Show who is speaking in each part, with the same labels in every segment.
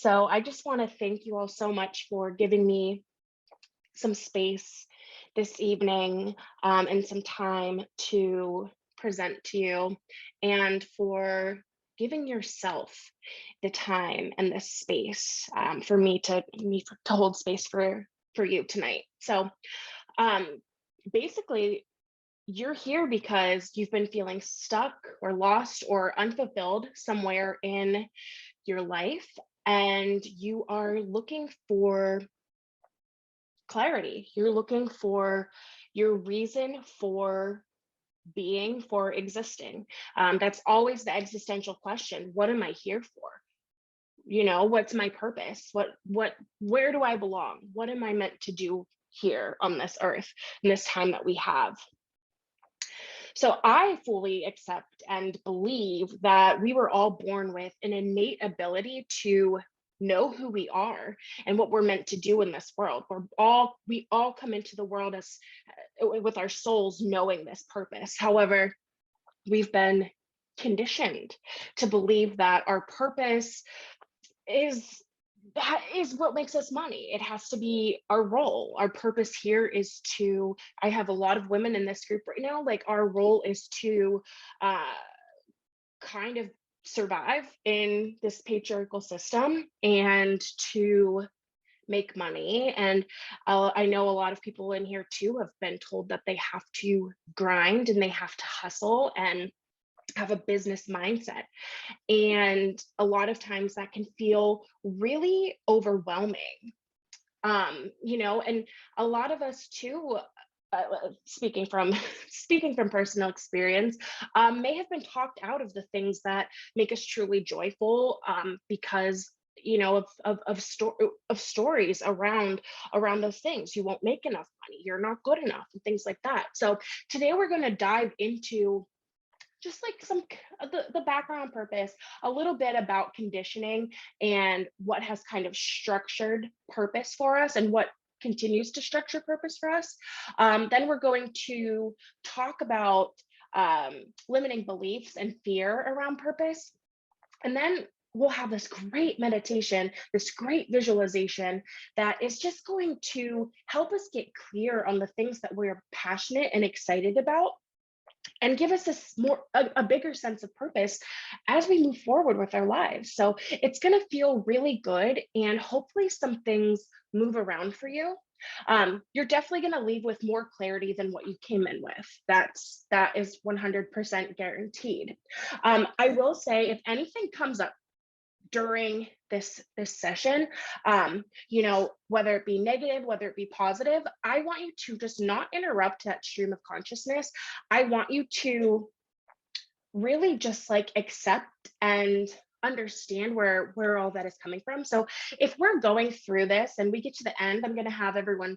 Speaker 1: So I just want to thank you all so much for giving me some space this evening and some time to present to you, and for giving yourself the time and the space for to hold space for you tonight. So um, basically, you're here because you've been feeling stuck or lost or unfulfilled somewhere in your life, and you are looking for clarity. You're looking for your reason for being, for existing. That's always the existential question. What am I here for? What's my purpose? Where do I belong? What am I meant to do here on this earth in this time that we have? So I fully accept and believe that we were all born with an innate ability to know who we are and what we're meant to do in this world. We all come into the world as with our souls knowing this purpose. However, we've been conditioned to believe that our purpose is that is what makes us money. It has to be our role. Our purpose here is to, I have a lot of women in this group right now, like our role is to uh, kind of survive in this patriarchal system and to make money. And I know a lot of people in here too have been told that they have to grind and they have to hustle and have a business mindset. And a lot of times that can feel really overwhelming. And a lot of us too, speaking from speaking from personal experience, may have been talked out of the things that make us truly joyful, because of stories around those things. You won't make enough money, you're not good enough, and things like that. So today we're going to dive into just like the background purpose, a little bit about conditioning and what has kind of structured purpose for us and what continues to structure purpose for us. Then we're going to talk about limiting beliefs and fear around purpose. And then we'll have this great meditation, this great visualization that is just going to help us get clear on the things that we're passionate and excited about, and give us a bigger sense of purpose as we move forward with our lives. So it's going to feel really good, and hopefully some things move around for you. You're definitely going to leave with more clarity than what you came in with. That is 100% guaranteed. I will say, if anything comes up during this session, whether it be negative, whether it be positive, I want you to just not interrupt that stream of consciousness. I want you to really just like accept and understand where all that is coming from. So if we're going through this and we get to the end, I'm going to have everyone,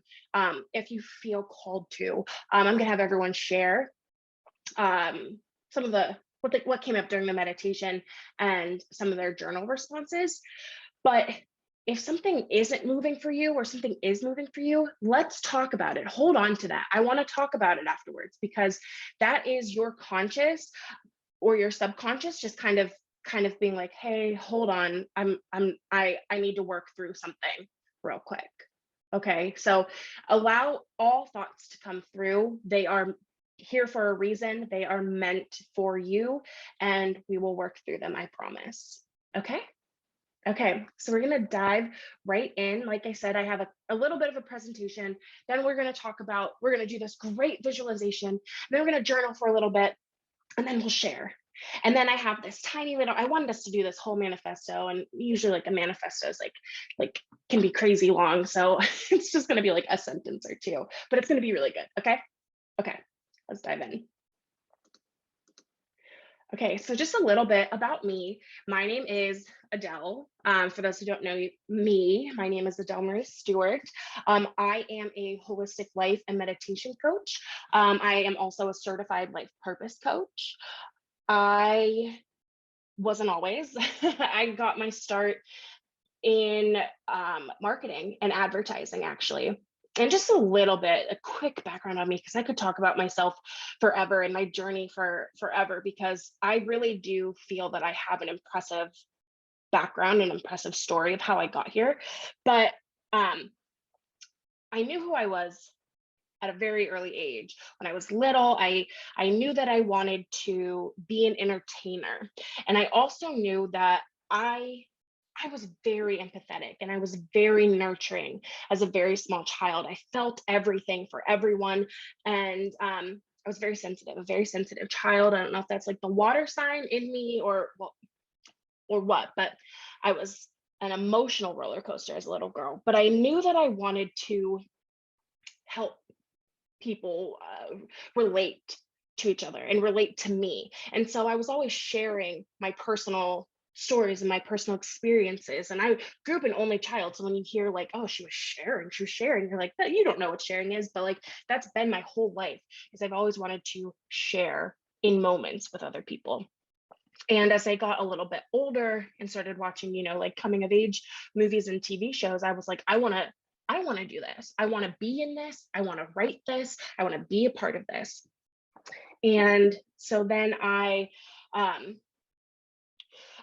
Speaker 1: if you feel called to, I'm going to have everyone share some of what came up during the meditation and some of their journal responses. But if something isn't moving for you or something is moving for you, let's talk about it. Hold on to that. I want to talk about it afterwards, because that is your conscious or your subconscious just kind of being like, hey, hold on, I need to work through something real quick. Okay, so allow all thoughts to come through. They are here for a reason. They are meant for you, and we will work through them, I promise. Okay. Okay, so we're going to dive right in. Like I said, I have a little bit of a presentation. Then we're going to do this great visualization. And then we're going to journal for a little bit, and then we'll share. And then I have this tiny little, I wanted us to do this whole manifesto, and usually like a manifesto is like can be crazy long. So it's just going to be like a sentence or two, but it's going to be really good. Okay. Okay, let's dive in. Okay, so just a little bit about me. My name is Adele. For those who don't know me, my name is Adele Marie Stewart. I am a holistic life and meditation coach. I am also a certified life purpose coach. I wasn't always. I got my start in marketing and advertising, actually. And just a quick background on me, because I could talk about myself forever and my journey for forever, because I really do feel that I have an impressive background and impressive story of how I got here. But um, I knew who I was at a very early age. When I was little, I knew that I wanted to be an entertainer. And I also knew that I was very empathetic and I was very nurturing as a very small child. I felt everything for everyone. And I was very sensitive, a very sensitive child. I don't know if that's like the water sign in me or well, or what, but I was an emotional roller coaster as a little girl. But I knew that I wanted to help people relate to each other and relate to me. And so I was always sharing my personal stories and my personal experiences. And I grew up an only child. So when you hear like, oh, she was sharing, you're like, you don't know what sharing is. But like, that's been my whole life is I've always wanted to share in moments with other people. And as I got a little bit older and started watching, like coming of age movies and TV shows, I was like, I want to do this. I want to be in this. I want to write this. I want to be a part of this. And so then um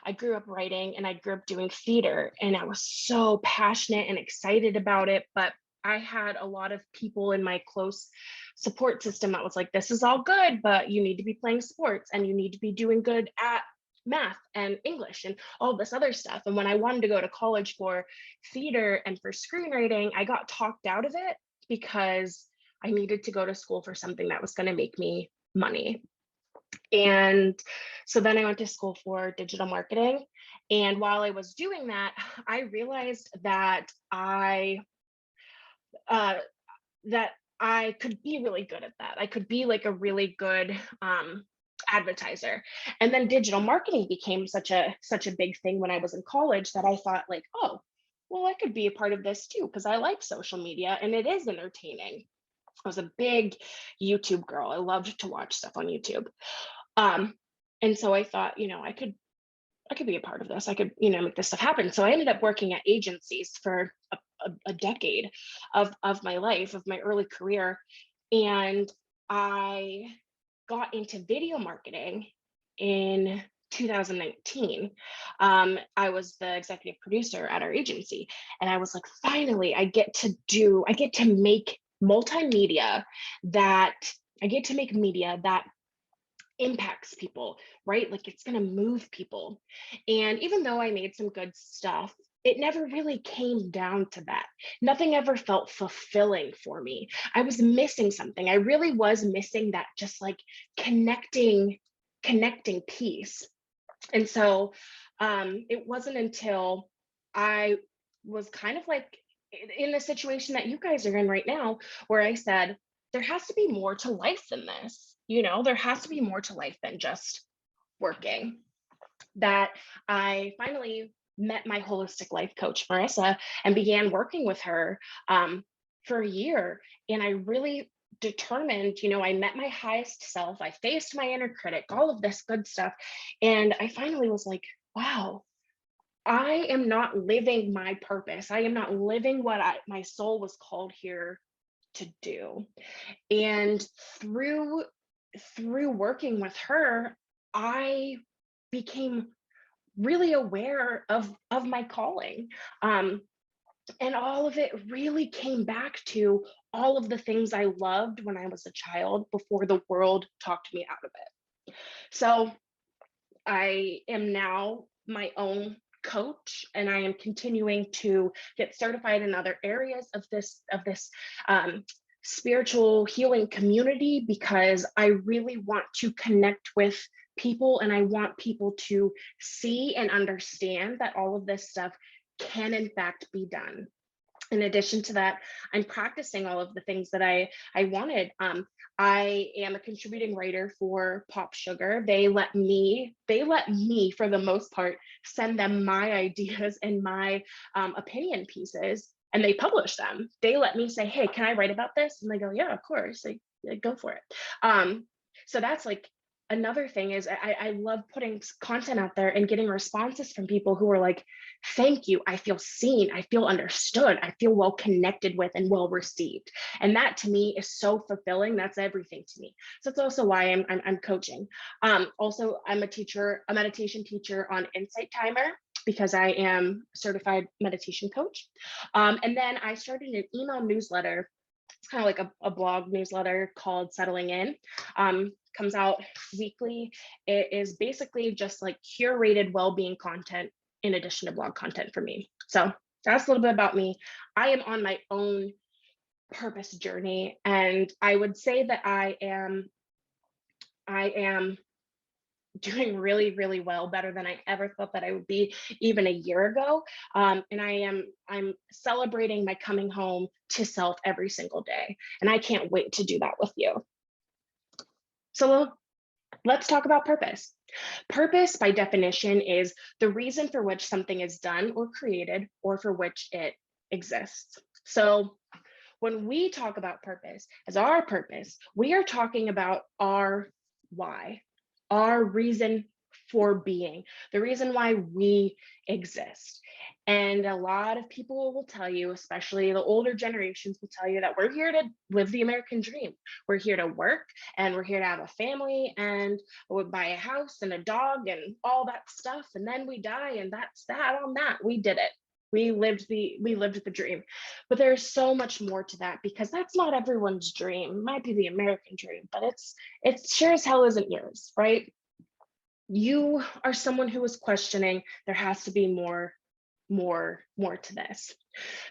Speaker 1: I grew up writing and I grew up doing theater and I was so passionate and excited about it, but I had a lot of people in my close support system that was like, this is all good, but you need to be playing sports and you need to be doing good at math and English and all this other stuff. And when I wanted to go to college for theater and for screenwriting, I got talked out of it because I needed to go to school for something that was going to make me money. And so then I went to school for digital marketing. And while I was doing that, I realized uh, that I could be really good at that. I could be like a really good advertiser. And then digital marketing became such a big thing when I was in college that I thought like, oh, well, I could be a part of this too because I like social media and it is entertaining. I was a big YouTube girl. I loved to watch stuff on YouTube. Um, and so I thought, I could be a part of this. I could, make this stuff happen. So I ended up working at agencies for a decade of my life, of my early career. And I got into video marketing in 2019. I was the executive producer at our agency. And I was like, finally, I get to make multimedia that I get to make media that impacts people, right? Like it's going to move people. And even though I made some good stuff, it never really came down to that. Nothing ever felt fulfilling for me. I was missing something. I really was missing that just like connecting piece. And so it wasn't until I was kind of like in the situation that you guys are in right now, where I said, there has to be more to life than this. There has to be more to life than just working. That I finally met my holistic life coach, Marissa, and began working with her for a year. And I really determined, I met my highest self, I faced my inner critic, all of this good stuff. And I finally was like, wow, I am not living my purpose. I am not living what my soul was called here to do. And through working with her, I became really aware of my calling. And all of it really came back to all of the things I loved when I was a child before the world talked me out of it. So I am now my own coach and I am continuing to get certified in other areas of this spiritual healing community because I really want to connect with people and I want people to see and understand that all of this stuff can in fact be done. In addition to that, I'm practicing all of the things that I wanted. I am a contributing writer for Pop Sugar. They let me, for the most part, send them my ideas and my opinion pieces, and they publish them. They let me say, "Hey, can I write about this?" And they go, "Yeah, of course." Like, go for it. So that's like another thing is I love putting content out there and getting responses from people who are like, thank you, I feel seen, I feel understood, I feel well connected with and well received. And that to me is so fulfilling. That's everything to me. So it's also why I'm coaching. Also, I'm a meditation teacher on Insight Timer. because I am a certified meditation coach. And then I started an email newsletter. It's kind of like a blog newsletter called Settling In. Comes out weekly. It is basically just like curated well-being content in addition to blog content for me. So that's a little bit about me. I am on my own purpose journey, and I would say that I am doing really, really well, better than I ever thought that I would be even a year ago. And I'm celebrating my coming home to self every single day. And I can't wait to do that with you. So let's talk about purpose. Purpose, by definition, is the reason for which something is done or created, or for which it exists. So when we talk about purpose as our purpose, we are talking about our why, our reason for being, the reason why we exist. And a lot of people will tell you, especially the older generations, will tell you that we're here to live the American dream. We're here to work, and we're here to have a family, and we'll buy a house and a dog and all that stuff. And then we die, and that's that on that. We did it. We lived the dream. But there's so much more to that, because that's not everyone's dream. It might be the American dream, but it sure as hell isn't yours, right? You are someone who is questioning, there has to be more to this.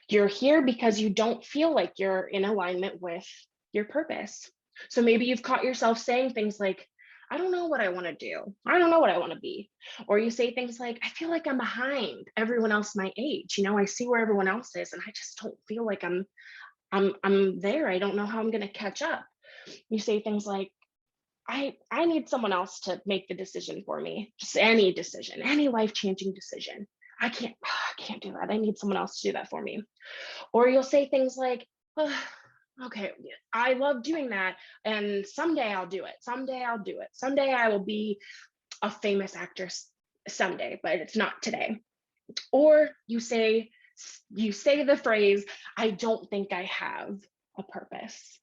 Speaker 1: You're here because you don't feel like you're in alignment with your purpose. So maybe you've caught yourself saying things like, I don't know what I want to do. I don't know what I want to be. Or you say things like, I feel like I'm behind everyone else my age. I see where everyone else is, and I just don't feel like I'm there. I don't know how I'm going to catch up. You say things like, I need someone else to make the decision for me. Just any decision, any life-changing decision. I can't do that. I need someone else to do that for me. Or you'll say things like, "Ugh, okay, I love doing that, and someday I'll do it. Someday I'll do it. Someday I will be a famous actress someday, but it's not today." Or you say the phrase, I don't think I have a purpose.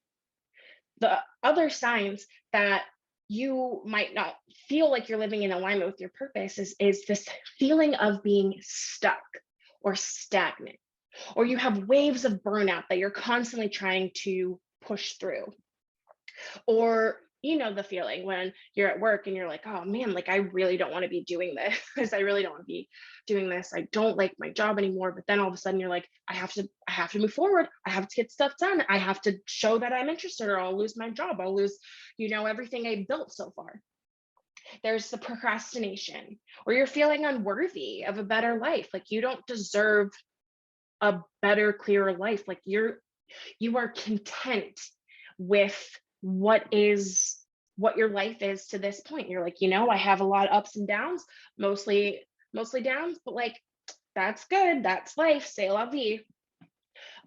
Speaker 1: The other signs that you might not feel like you're living in alignment with your purpose is this feeling of being stuck or stagnant, or you have waves of burnout that you're constantly trying to push through. Or the feeling when you're at work and you're like, oh man, like I really don't want to be doing this. I really don't want to be doing this. I don't like my job anymore. But then all of a sudden you're like, I have to move forward. I have to get stuff done. I have to show that I'm interested, or I'll lose my job. I'll lose, everything I built so far. There's the procrastination, or you're feeling unworthy of a better life. Like you don't deserve a better, clearer life. Like you are content with what your life is to this point. You're like, I have a lot of ups and downs, mostly downs, but like that's good. That's life. C'est la vie.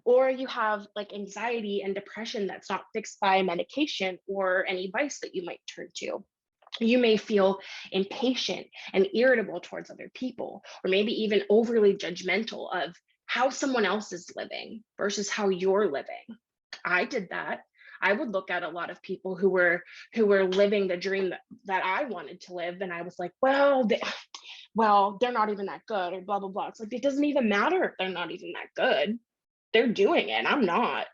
Speaker 1: Or you have like anxiety and depression that's not fixed by medication or any vice that you might turn to. You may feel impatient and irritable towards other people, or maybe even overly judgmental of how someone else is living versus how you're living. I did that. I would look at a lot of people who were living the dream that I wanted to live, and I was like, they're not even that good, or blah blah blah. It's like it doesn't even matter if they're not even that good. They're doing it. I'm not.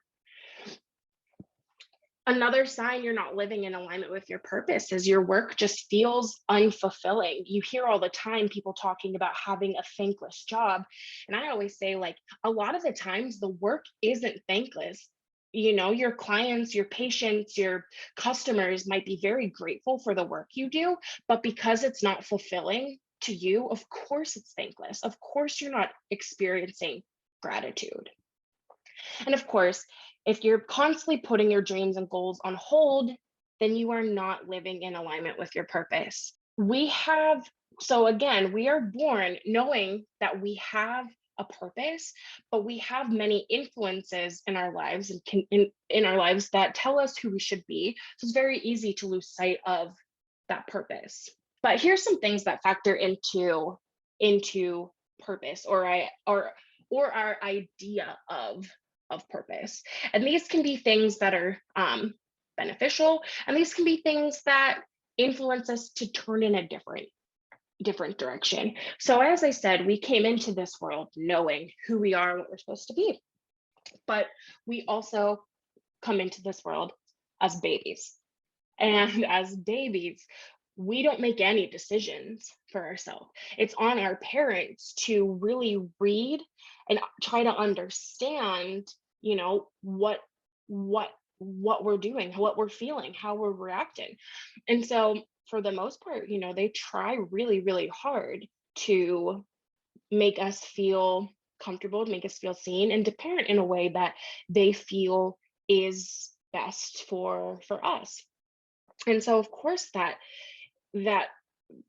Speaker 1: Another sign you're not living in alignment with your purpose is your work just feels unfulfilling. You hear all the time people talking about having a thankless job. And I always say, like, a lot of the times the work isn't thankless. Your clients, your patients, your customers might be very grateful for the work you do, but because it's not fulfilling to you, of course it's thankless. Of course you're not experiencing gratitude. And of course, if you're constantly putting your dreams and goals on hold, then you are not living in alignment with your purpose. So again, we are born knowing that we have a purpose, but we have many influences in our lives and in our lives that tell us who we should be. So it's very easy to lose sight of that purpose. But here's some things that factor into purpose, or our idea of purpose. And these can be things that are beneficial, and these can be things that influence us to turn in a different different direction. So as I said, we came into this world knowing who we are, what we're supposed to be, but we also come into this world as babies. And as babies, we don't make any decisions for ourselves. It's on our parents to really read and try to understand, what what we're doing, what we're feeling, how we're reacting. And so for the most part, they try really, really hard to make us feel comfortable, to make us feel seen, and to parent in a way that they feel is best for us. And so of course that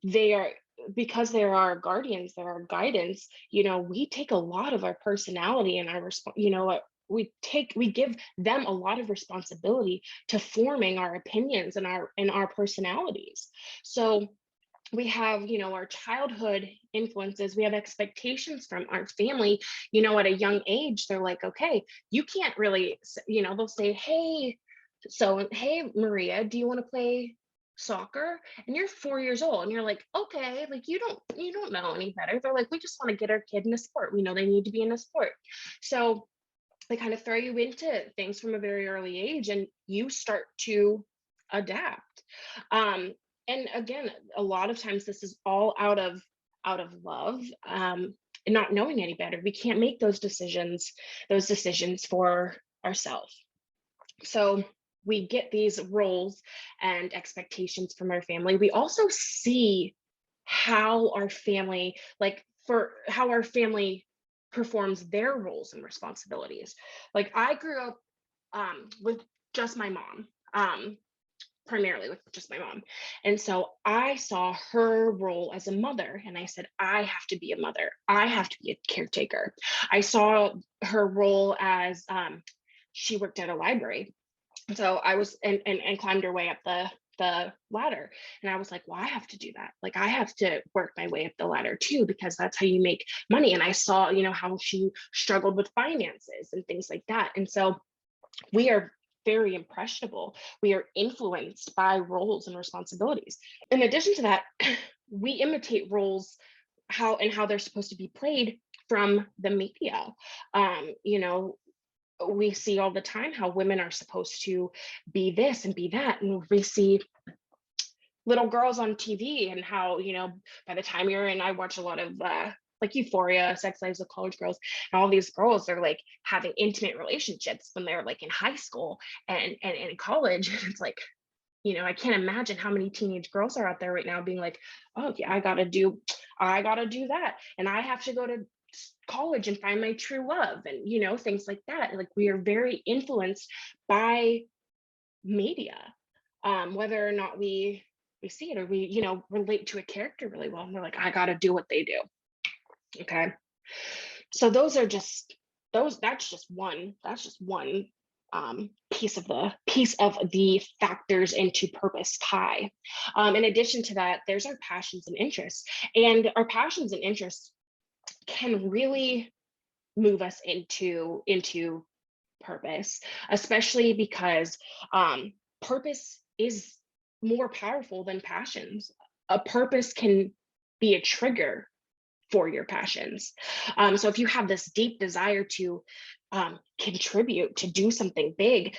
Speaker 1: they are, because they're our guardians, they're our guidance, we take a lot of our personality and our we give them a lot of responsibility to forming our opinions and our personalities. So we have, our childhood influences, we have expectations from our family, at a young age. They're like, okay, you can't really, they'll say, hey Maria, do you want to play soccer? And you're 4 years old and you're like, okay, like you don't know any better. They're like, we just want to get our kid in a sport, we know they need to be in a sport. So they kind of throw you into things from a very early age and you start to adapt. um and again, a lot of times this is all out of love, and not knowing any better. We can't make those decisions for ourselves. So we get these roles and expectations from our family. We also see how our family, for how our family performs their roles and responsibilities. Like I grew up with just my mom, primarily with just my mom. And so I saw her role as a mother, and I said, I have to be a mother. I have to be a caretaker. I saw her role as she worked at a library. So I was and climbed her way up the ladder. And I was like, well, I have to do that. Like I have to work my way up the ladder too, because that's how you make money. And I saw, how she struggled with finances and things like that. And so we are very impressionable. We are influenced by roles and responsibilities. In addition to that, we imitate roles, how they're supposed to be played from the media. We see all the time how women are supposed to be this and be that. And we see little girls on TV and how, by the time you're in, I watch a lot of like Euphoria, Sex Lives of College Girls, and all these girls are like having intimate relationships when they're like in high school and in college. It's like, I can't imagine how many teenage girls are out there right now being like, oh yeah, I gotta do that. And I have to go to college and find my true love, and things like that. Like we are very influenced by media, whether or not we see it, or we relate to a character really well, and we're like, I got to do what they do. Okay, so that's just one piece of the factors into purpose pie. In addition to that, there's our passions and interests, and our passions and interests can really move us into purpose, especially because purpose is more powerful than passions. A purpose can be a trigger for your passions. So if you have this deep desire to contribute, to do something big,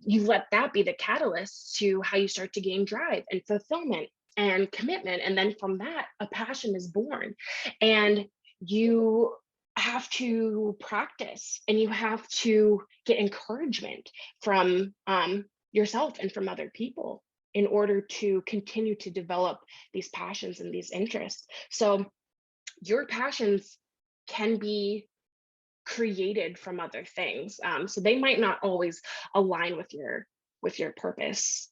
Speaker 1: you let that be the catalyst to how you start to gain drive and fulfillment and commitment. And then from that, a passion is born. And you have to practice and you have to get encouragement from yourself and from other people in order to continue to develop these passions and these interests. So your passions can be created from other things. So they might not always align with your purpose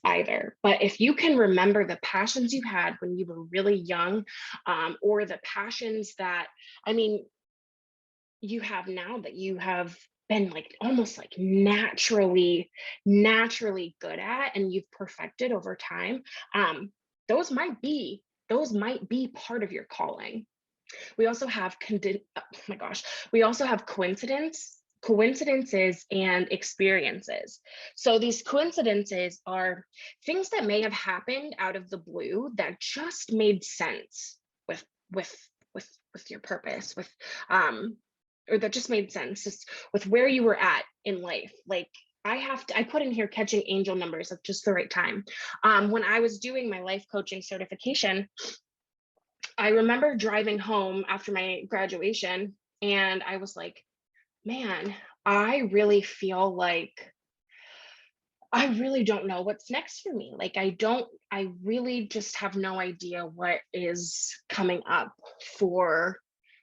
Speaker 1: either. But if you can remember the passions you had when you were really young, or the passions that, I mean, you have now, that you have been like almost like naturally good at, and you've perfected over time, those might be part of your calling. We also have oh my gosh, we also have coincidence, coincidences and experiences. So these coincidences are things that may have happened out of the blue that just made sense with with with your purpose, with um or that just made sense just with where you were at in life. Like I put in here catching angel numbers at just the right time. When I was doing my life coaching certification, I remember driving home after my graduation, and I was like, man, I really feel like I really don't know what's next for me. Like, I really just have no idea what is coming up for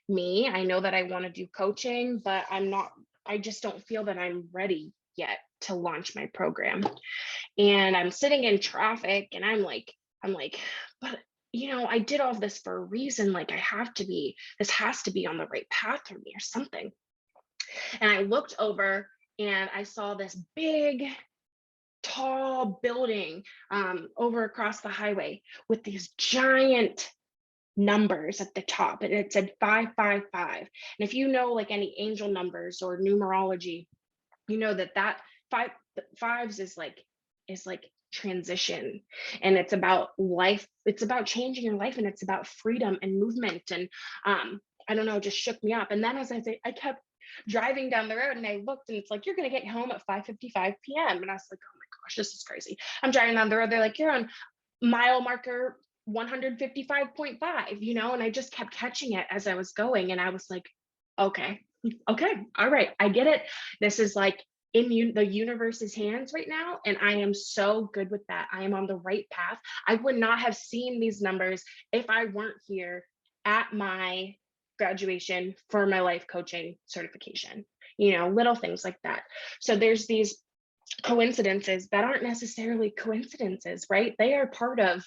Speaker 1: me. I know that I want to do coaching, but I just don't feel that I'm ready yet to launch my program. And I'm sitting in traffic and I'm like, but I did all this for a reason. Like, this has to be on the right path for me or something. And I looked over and I saw this big, tall building over across the highway with these giant numbers at the top, and it said 555. And if you know like any angel numbers or numerology, you know that five fives is like transition, and it's about life, it's about changing your life, and it's about freedom and movement. And I don't know, it just shook me up. And then as I kept driving down the road, and I looked, and it's like, you're going to get home at 5:55 p.m. And I was like, oh my gosh, this is crazy. I'm driving down the road, they're like, you're on mile marker 155.5, and I just kept catching it as I was going. And I was like, okay, okay, all right, I get it. This is like in the universe's hands right now, and I am so good with that. I am on the right path. I would not have seen these numbers if I weren't here at my graduation for my life coaching certification, little things like that. So there's these coincidences that aren't necessarily coincidences, right? They are part of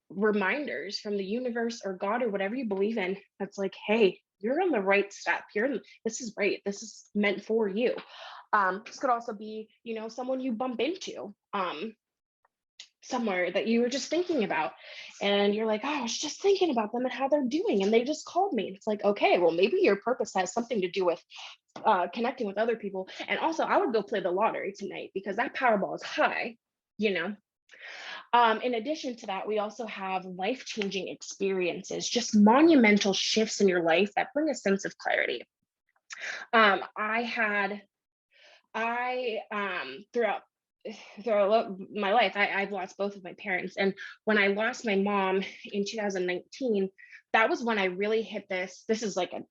Speaker 1: reminders from the universe or God or whatever you believe in. That's like, hey, you're on the right step. This is right. This is meant for you. This could also be, someone you bump into somewhere that you were just thinking about, and you're like, oh, I was just thinking about them and how they're doing, and they just called me. It's like, okay, well, maybe your purpose has something to do with connecting with other people. And also, I would go play the lottery tonight because that Powerball is high, you know. In addition to that, we also have life-changing experiences, just monumental shifts in your life that bring a sense of clarity. I had, I throughout my life, I've lost both of my parents, and when I lost my mom in 2019, that was when I really hit this. This is like a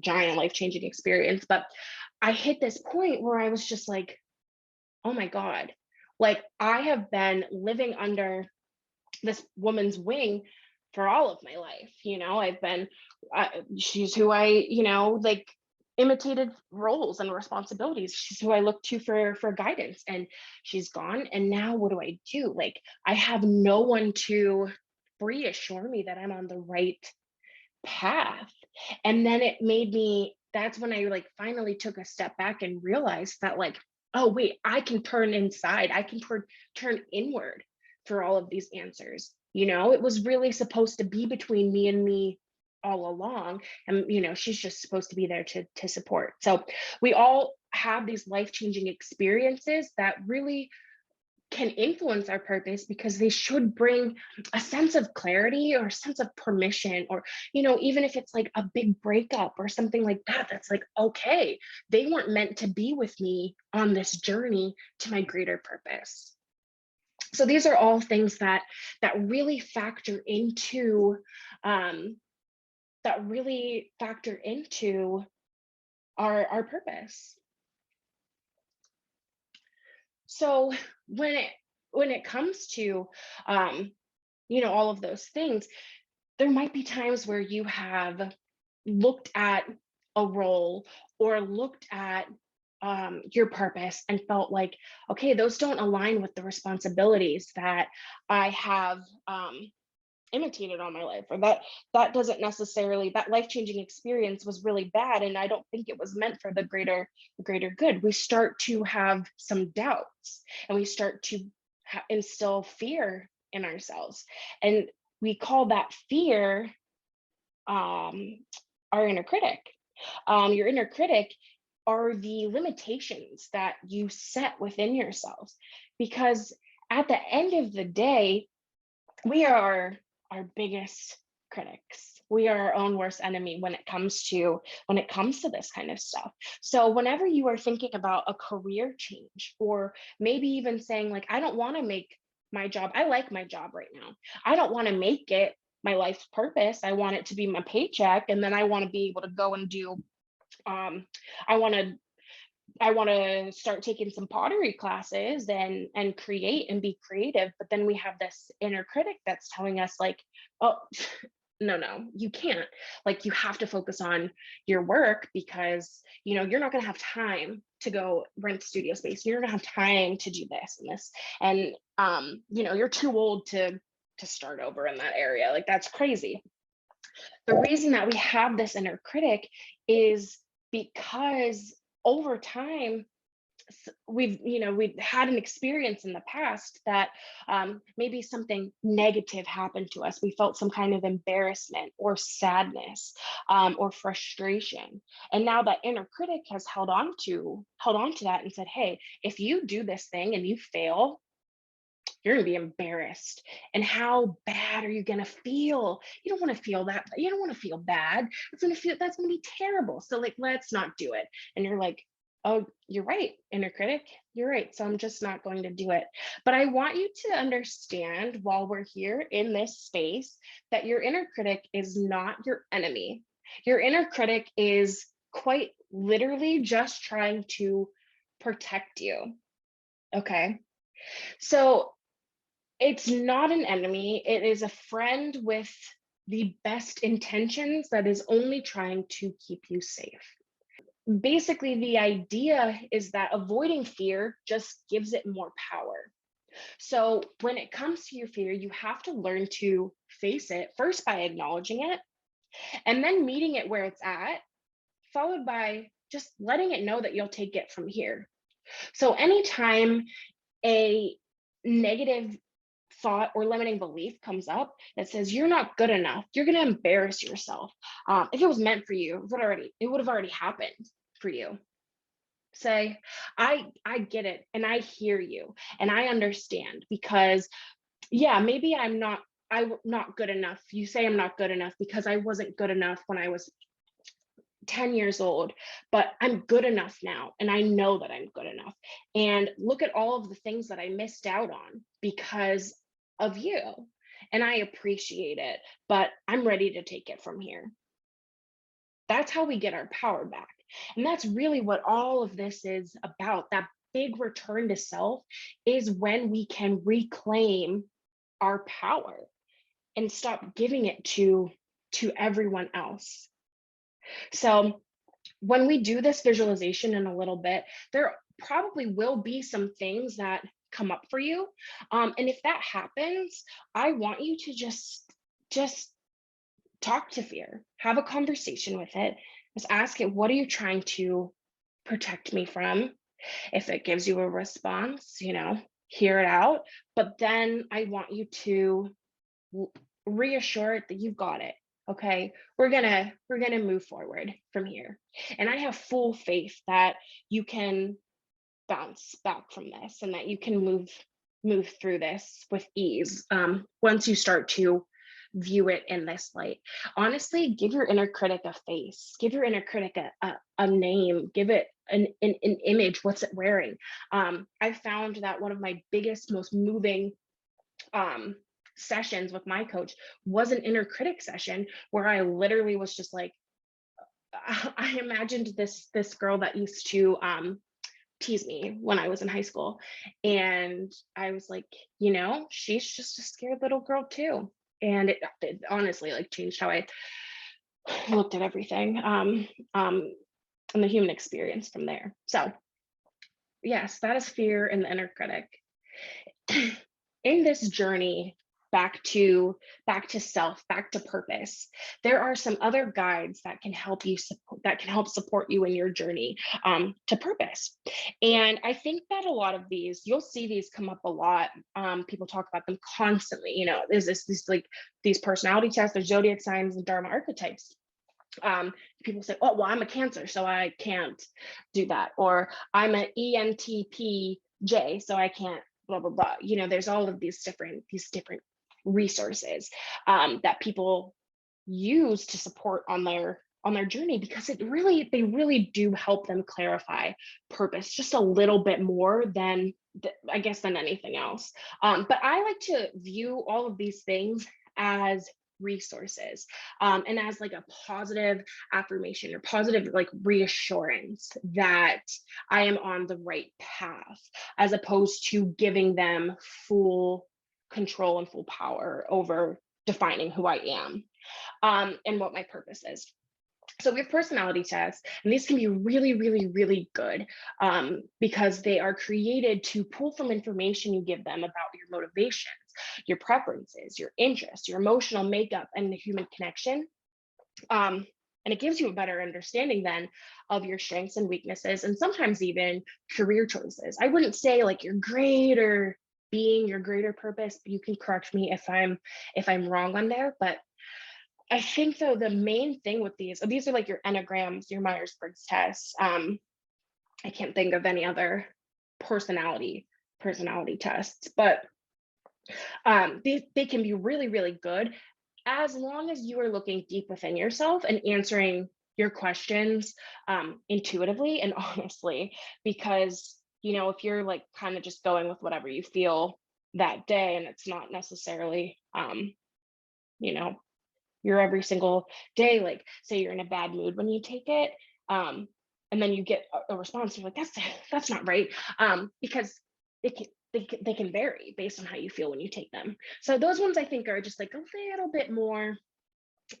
Speaker 1: giant life-changing experience, but I hit this point where I was just like, oh my God, like I have been living under this woman's wing for all of my life. I've been, she's who I, like imitated roles and responsibilities. She's who I look to for guidance, and she's gone. And now what do I do? Like, I have no one to reassure me that I'm on the right path. And then that's when I like finally took a step back and realized that, like, oh wait, I can turn inside, I can turn inward for all of these answers. It was really supposed to be between me and me all along, and she's just supposed to be there to support. So we all have these life-changing experiences that really can influence our purpose, because they should bring a sense of clarity or a sense of permission, or even if it's like a big breakup or something like that, that's like, okay, they weren't meant to be with me on this journey to my greater purpose. So these are all things that really factor into our purpose. So when it comes to all of those things, there might be times where you have looked at a role or looked at your purpose and felt like, okay, those don't align with the responsibilities that I have imitated all my life, or that doesn't necessarily, that life-changing experience was really bad, and I don't think it was meant for the greater good. We start to have some doubts, and we start to instill fear in ourselves, and we call that fear our inner critic. Your inner critic are the limitations that you set within yourselves. Because at the end of the day, we are our biggest critics. We are our own worst enemy when it comes to this kind of stuff. So whenever you are thinking about a career change, or maybe even saying like, I don't want to make my job, I like my job right now, I don't want to make it my life's purpose, I want it to be my paycheck, and then I want to be able to go and do um I want to I want to start taking some pottery classes and create and be creative. But then we have this inner critic that's telling us like, oh, no, you can't. Like, you have to focus on your work, because you're not going to have time to go rent studio space. You're going to have time to do this and this, and you're too old to start over in that area. Like, that's crazy. The reason that we have this inner critic is because over time, we've had an experience in the past that maybe something negative happened to us. We felt some kind of embarrassment or sadness, or frustration, and now that inner critic has held on to that and said, hey, if you do this thing and you fail, you're going to be embarrassed. And how bad are you going to feel? You don't want to feel that. You don't want to feel bad. That's going to be terrible. So like, let's not do it. And you're like, oh, you're right, inner critic. You're right. So I'm just not going to do it. But I want you to understand, while we're here in this space, that your inner critic is not your enemy. Your inner critic is quite literally just trying to protect you. Okay. So it's not an enemy. It is a friend with the best intentions that is only trying to keep you safe. Basically, the idea is that avoiding fear just gives it more power. So when it comes to your fear, you have to learn to face it first by acknowledging it, and then meeting it where it's at, followed by just letting it know that you'll take it from here. So anytime a negative thought or limiting belief comes up that says you're not good enough, you're going to embarrass yourself. If it was meant for you, it would have already happened for you. Say, I get it, and I hear you, and I understand, because yeah, maybe I'm not good enough. You say I'm not good enough because I wasn't good enough when I was 10 years old, but I'm good enough now, and I know that I'm good enough. And look at all of the things that I missed out on because of you. And I appreciate it, but I'm ready to take it from here. That's how we get our power back. And that's really what all of this is about. That big return to self is when we can reclaim our power and stop giving it to everyone else. So when we do this visualization in a little bit, there probably will be some things that come up for you. And if that happens, I want you to just talk to fear, have a conversation with it, just ask it, what are you trying to protect me from? If it gives you a response, hear it out. But then I want you to reassure it that you've got it. Okay, we're gonna move forward from here, and I have full faith that you can bounce back from this, and that you can move through this with ease, once you start to view it in this light. Honestly, give your inner critic a face, give your inner critic a name, give it an image. What's it wearing? I found that one of my biggest, most moving sessions with my coach was an inner critic session, where I literally was just like, I imagined this girl that used to tease me when I was in high school, and I was like, she's just a scared little girl too. And it honestly like changed how I looked at everything, and the human experience from there. So yes, that is fear and the inner critic. In this journey back to self, back to purpose, there are some other guides that can help support you in your journey to purpose. And I think that a lot of these, you'll see these come up a lot. People talk about them constantly. There's this like these personality tests, there's zodiac signs and dharma archetypes. People say, oh, well, I'm a Cancer, so I can't do that. Or I'm an ENTPJ, so I can't blah, blah, blah. There's all of these different resources that people use to support on their journey, because they really do help them clarify purpose just a little bit more than I guess than anything else. But I like to view all of these things as resources, and as like a positive affirmation or positive like reassurance that I am on the right path, as opposed to giving them full control and full power over defining who I am, and what my purpose is. So we have personality tests, and these can be really, really, really good, because they are created to pull from information you give them about your motivations, your preferences, your interests, your emotional makeup, and the human connection. And it gives you a better understanding then of your strengths and weaknesses, and sometimes even career choices. I wouldn't say like your greater being, your greater purpose. You can correct me if I'm wrong on there, but I think though the main thing with these are like your enneagrams, your Myers-Briggs tests. I can't think of any other personality tests, but they can be really, really good as long as you are looking deep within yourself and answering your questions intuitively and honestly. Because if you're like kind of just going with whatever you feel that day, and it's not necessarily you know your every single day, like say you're in a bad mood when you take it, and then you get a response, you're like, that's not right, because they can vary based on how you feel when you take them. So those ones I think are just like a little bit more,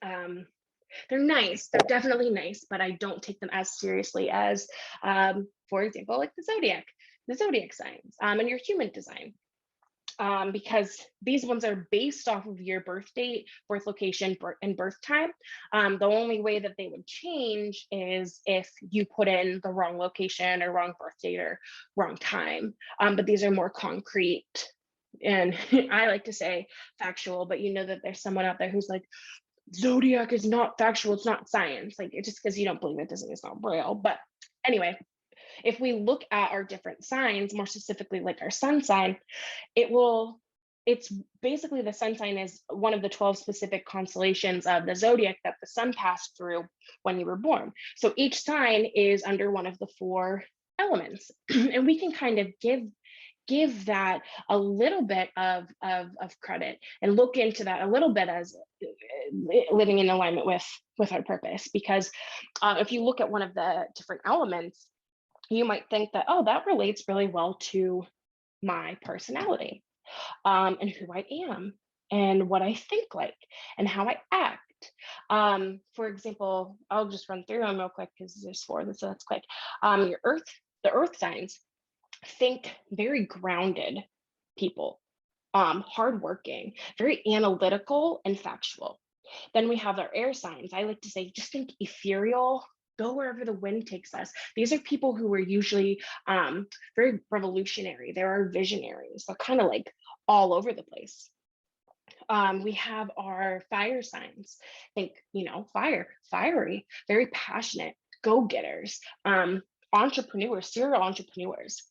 Speaker 1: um, they're nice, they're definitely nice, but I don't take them as seriously as, for example, like the zodiac signs, and your human design, because these ones are based off of your birth date, birth location, and birth time. The only way that they would change is if you put in the wrong location or wrong birth date or wrong time. But these are more concrete, and I like to say factual, but that there's someone out there who's like, zodiac is not factual, it's not science. Like, it's just because you don't believe it doesn't mean it's not real. But anyway, if we look at our different signs, more specifically like our sun sign, it's basically, the sun sign is one of the 12 specific constellations of the zodiac that the sun passed through when you were born. So each sign is under one of the four elements. And we can kind of give that a little bit of credit and look into that a little bit as living in alignment with our purpose. Because if you look at one of the different elements, you might think that, oh, that relates really well to my personality, and who I am and what I think like and how I act. For example, I'll just run through them real quick because there's four, so that's quick. The earth signs, think very grounded people, hardworking, very analytical and factual. Then we have our air signs. I like to say, just think ethereal, go wherever the wind takes us. These are people who are usually very revolutionary. There are visionaries. They're kind of like all over the place. We have our fire signs. Think, fire, fiery, very passionate, go-getters, entrepreneurs, serial entrepreneurs.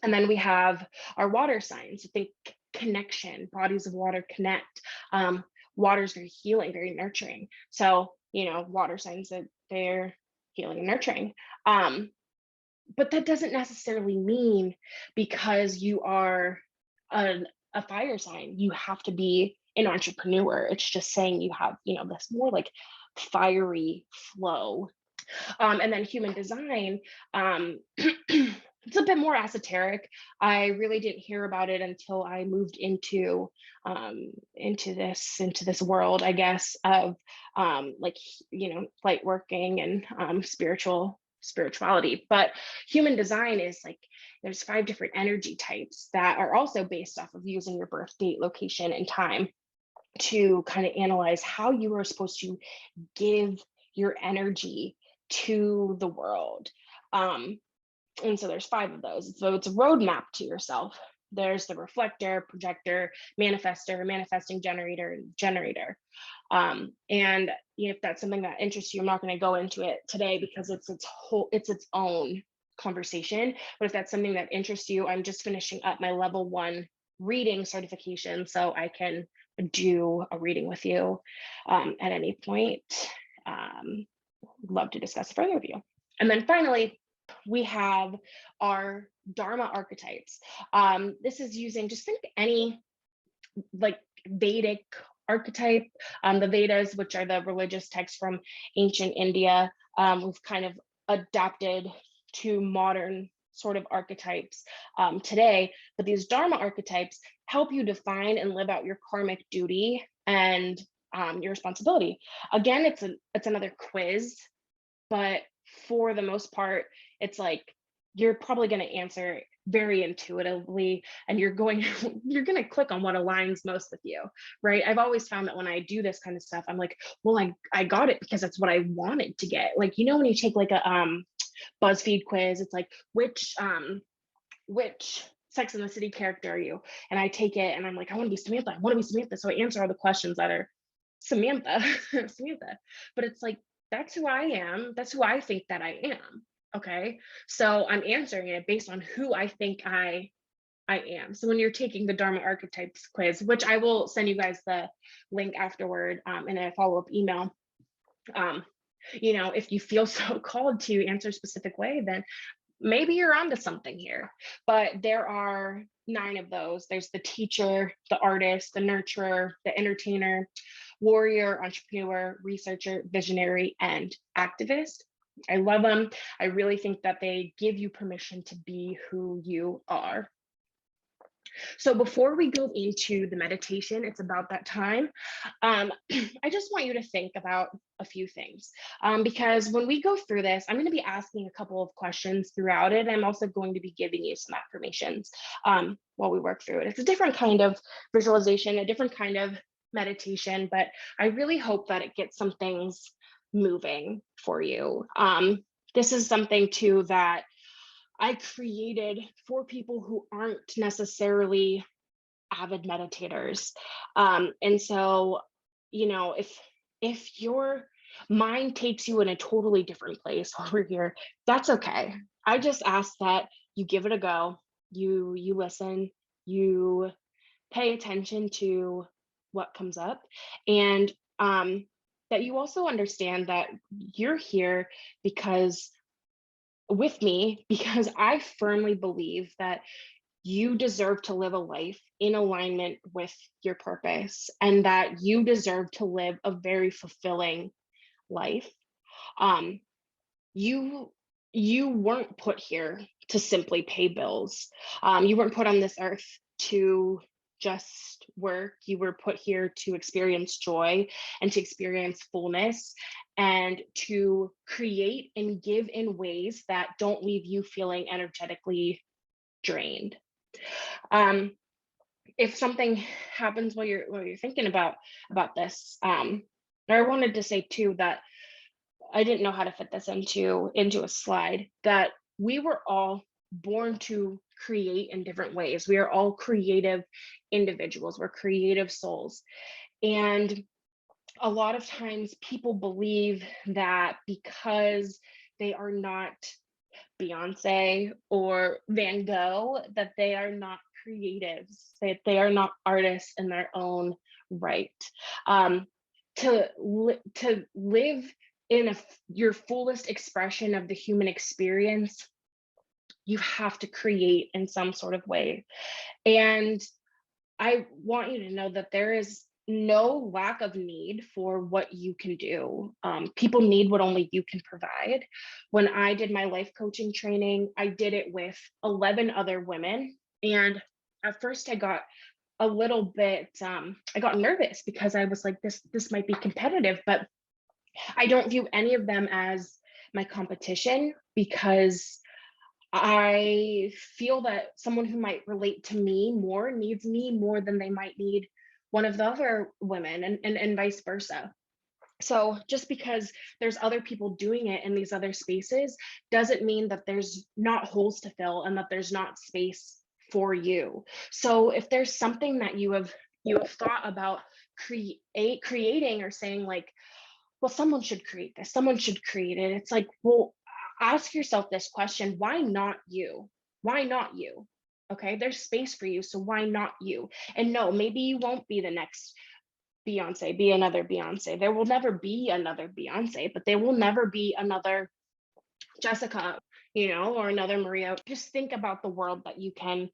Speaker 1: And then we have our water signs. Think connection, bodies of water connect. Water is very healing, very nurturing. So, water signs, that they're healing and nurturing. But that doesn't necessarily mean because you are a fire sign, you have to be an entrepreneur. It's just saying you have, this more like fiery flow. And then human design, it's a bit more esoteric. I really didn't hear about it until I moved into this world, I guess, of light working and spirituality. But human design is like, there's 5 different energy types that are also based off of using your birth date, location, and time to kind of analyze how you are supposed to give your energy to the world. And so there's 5 of those. So it's a roadmap to yourself. There's the reflector, projector, manifester, manifesting generator, and generator. And if that's something that interests you, I'm not going to go into it today because it's its own conversation. But if that's something that interests you, I'm just finishing up my level 1 reading certification, so I can do a reading with you at any point. Love to discuss further with you. And then finally, we have our Dharma archetypes. This is using, just think any like Vedic archetype. The Vedas, which are the religious texts from ancient India, we've kind of adapted to modern sort of archetypes today. But these Dharma archetypes help you define and live out your karmic duty and your responsibility. Again, it's another quiz, but for the most part, it's like you're probably going to answer very intuitively, and you're going to click on what aligns most with you, right? I've always found that when I do this kind of stuff, I'm like, well, I got it because that's what I wanted to get. Like, when you take like a BuzzFeed quiz, it's like, which Sex and the City character are you? And I take it and I'm like, I want to be Samantha. I want to be Samantha. So I answer all the questions that are Samantha, Samantha. But it's like, that's who I am. That's who I think that I am. Okay. So I'm answering it based on who I think I am. So when you're taking the Dharma archetypes quiz, which I will send you guys the link afterward in a follow-up email, if you feel so called to answer a specific way, then maybe you're onto something here. But there are 9 of those. There's the teacher, the artist, the nurturer, the entertainer, warrior, entrepreneur, researcher, visionary, and activist. I love them. I really think that they give you permission to be who you are. So before we go into the meditation, it's about that time. I just want you to think about a few things, because when we go through this, I'm going to be asking a couple of questions throughout it. I'm also going to be giving you some affirmations while we work through it. It's a different kind of visualization, a different kind of meditation, but I really hope that it gets some things moving for you. This is something too that I created for people who aren't necessarily avid meditators. And so, if your mind takes you in a totally different place over here, that's okay. I just ask that you give it a go, you listen, you pay attention to what comes up, and that you also understand that you're here with me because I firmly believe that you deserve to live a life in alignment with your purpose, and that you deserve to live a very fulfilling life. You weren't put here to simply pay bills. You weren't put on this earth to just work. You were put here to experience joy and to experience fullness and to create and give in ways that don't leave you feeling energetically drained. If something happens while you're thinking about this, I wanted to say too that I didn't know how to fit this into a slide, that we were all born to create in different ways. We are all creative individuals. We're creative souls. And a lot of times people believe that because they are not Beyonce or Van Gogh, that they are not creatives, that they are not artists in their own right. To live in your fullest expression of the human experience, you have to create in some sort of way. And I want you to know that there is no lack of need for what you can do. People need what only you can provide. When I did my life coaching training, I did it with 11 other women. And at first I got a little bit, I got nervous because I was like, this might be competitive, but I don't view any of them as my competition, because I feel that someone who might relate to me more needs me more than they might need one of the other women, and vice versa. So just because there's other people doing it in these other spaces doesn't mean that there's not holes to fill and that there's not space for you. So if there's something that you have thought about creating or saying like, well, someone should create this, someone should create it. It's like, well, ask yourself this question, why not you? Why not you? Okay, there's space for you, so why not you? And no, maybe you won't be the next Beyonce, be another Beyonce. There will never be another Beyonce, but there will never be another Jessica, or another Maria. Just think about the world that you can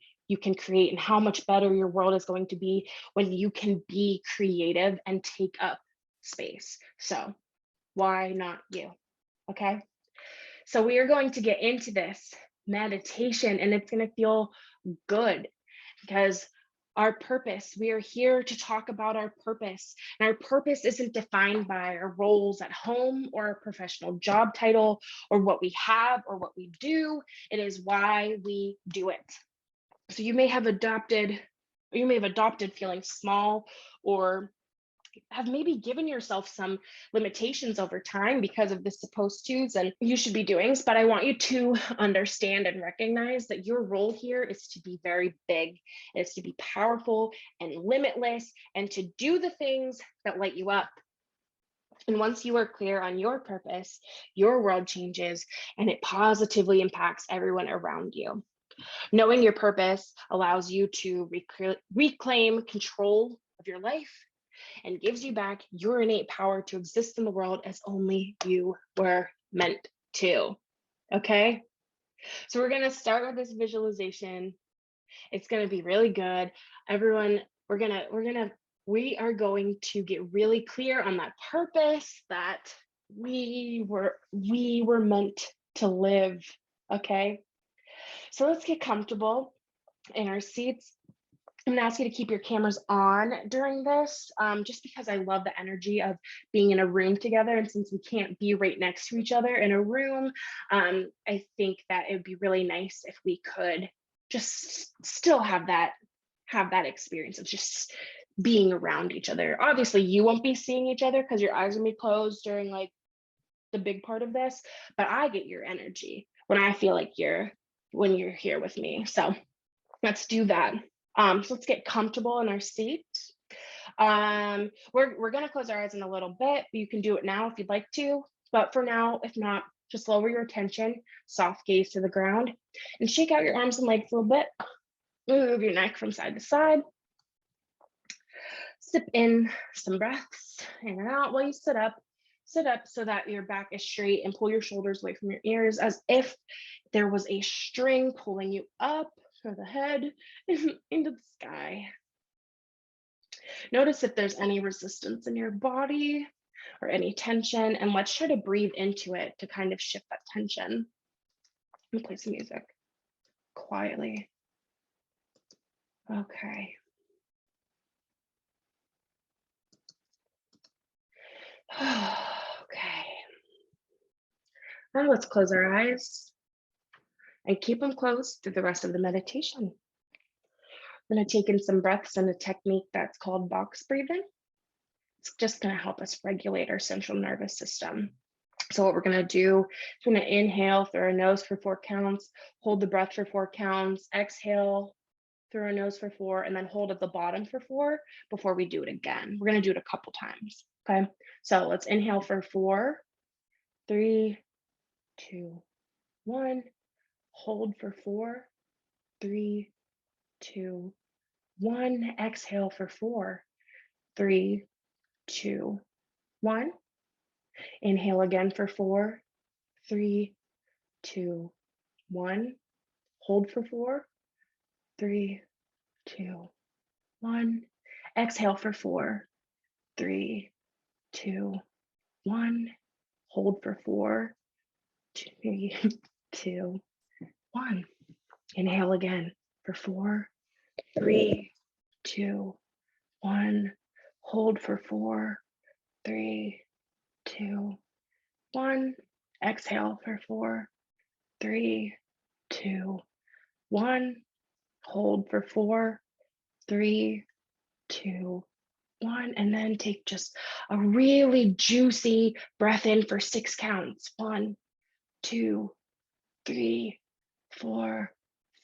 Speaker 1: create and how much better your world is going to be when you can be creative and take up space. So why not you? Okay. So we are going to get into this meditation and it's going to feel good because our purpose, we are here to talk about our purpose. And our purpose isn't defined by our roles at home or a professional job title or what we have or what we do. It is why we do it. So you may have adopted feeling small or have maybe given yourself some limitations over time because of the supposed tos and you should be doings. But I want you to understand and recognize that your role here is to be very big. It's to be powerful and limitless and to do the things that light you up. And once you are clear on your purpose, your world changes and it positively impacts everyone around you. Knowing your purpose allows you to reclaim control of your life and gives you back your innate power to exist in the world as only you were meant to. Okay? So we're going to start with this visualization. It's going to be really good. Everyone, we are going to get really clear on that purpose that we were meant to live. Okay? So let's get comfortable in our seats. I'm gonna ask you to keep your cameras on during this, just because I love the energy of being in a room together. And since we can't be right next to each other in a room, I think that it would be really nice if we could just still have that experience of just being around each other. Obviously, you won't be seeing each other because your eyes are gonna be closed during like the big part of this, but I get your energy when I feel like when you're here with me. So let's do that. So let's get comfortable in our seat. We're gonna close our eyes in a little bit. You can do it now if you'd like to, but for now, if not, just lower your attention, soft gaze to the ground, and shake out your arms and legs a little bit. Move your neck from side to side. Sip in some breaths in and out while you sit up. Sit up so that your back is straight and pull your shoulders away from your ears as if there was a string pulling you up for the head into the sky. Notice if there's any resistance in your body or any tension, and let's try to breathe into it to kind of shift that tension. Let me play some music quietly. Okay. Okay. Now let's close our eyes and keep them closed through the rest of the meditation. I'm going to take in some breaths in a technique that's called box breathing. It's just going to help us regulate our central nervous system. So what we're going to do is we're going to inhale through our nose for 4 counts, hold the breath for 4 counts, exhale through our nose for 4, and then hold at the bottom for 4 before we do it again. We're going to do it a couple times. Okay, so let's inhale for 4, 3, 2, 1. Hold for 4, 3, 2, 1. Exhale for 4, 3, 2, 1. Inhale again for 4, 3, 2, 1. Hold for 4, 3, 2, 1. Exhale for 4, 3, 2, 1. Hold for 4, 3, 2, 1. Inhale again for 4, 3, 2, 1. Hold for 4, 3, 2, 1. Exhale for 4, 3, 2, 1. Hold for 4, 3, 2, 1. And then take just a really juicy breath in for 6 counts. 1, 2, 3, 4,